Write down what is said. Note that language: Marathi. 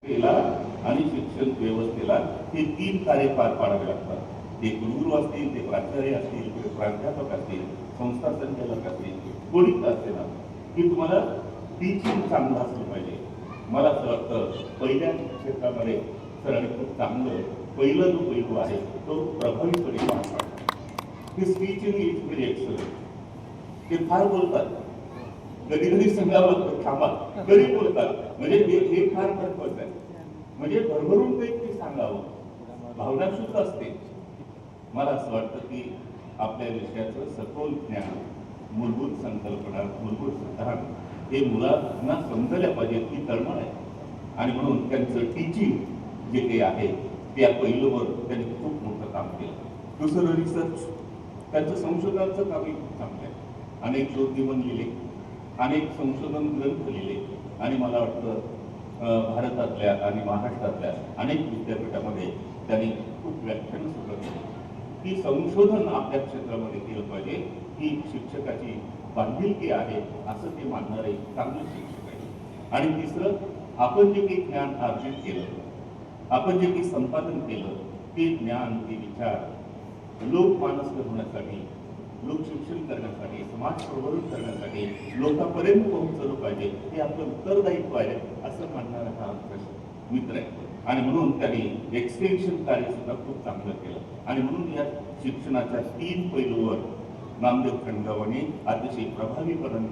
आणि शिक्षण व्यवस्थेला हे 3 कार्य पार पाडावे लागतात. ते गुरुगुरू असतील, ते प्राचार्य असतील, ते प्राध्यापक असतील, संस्था संचालक असतील, कोणीच असेल ना, की तुम्हाला टीचिंग चांगलं असलं पाहिजे. मला असं वाटतं पहिल्या क्षेत्रामध्ये सरांनी खूप चांगलं पहिला जो पैलू आहे तो प्रभावीपणे पार पाडला. His teaching is very excellent. ते फार बोलतात, कधी कधी संघावर थांबा तरी बोलतात, म्हणजे हे फार महत्वाचं आहे. म्हणजे भरभरून काहीतरी सांगावं, भावनाशुद्ध असते. मला असं वाटतं की आपल्या विषयाचं सखोल ज्ञान, मूलभूत संकल्पना, मूलभूत सिद्धांत हे मुलांना समजल्या पाहिजेत ही तळमळ आहे. आणि म्हणून त्यांचं टीचिंग जे काही आहे त्या पैलूवर त्यांनी खूप मोठं काम केलं. दुसरं रिसर्च, त्यांचं संशोधनाचं कामही खूप चांगलं आहे. अनेक शोध निबंध लिहिले, अनेक संशोधन ग्रंथ लिहिले आणि मला वाटतं भारतातल्या आणि महाराष्ट्रातल्या अनेक विद्यापीठामध्ये त्यांनी खूप व्याख्यानं सुद्धा केली की संशोधन आपल्या क्षेत्रामध्ये केलं पाहिजे, ही शिक्षकाची बांधिलकी आहे असं ते मानणारे चांगले शिक्षक आहे. आणि तिसरं, आपण जे काही ज्ञान अर्जित केलं, आपण जे काही संपादन केलं ते ज्ञान, ते विचार लोकमानस होण्यासाठी, लोकशिक्षण करण्यासाठी, समाज प्रबोधन करण्यासाठी लोकांपर्यंत पोहोचलं पाहिजे, हे आपलं उत्तरदायित्व आहे असं म्हणणारा हा आमचा मित्र आहे. आणि म्हणून त्यांनी एक्सटेन्शन कार्य सुद्धा खूप चांगलं केलं. आणि म्हणून या शिक्षणाच्या 3 पैलूवर नामदेव खंडगावांनी अतिशय प्रभावीपणे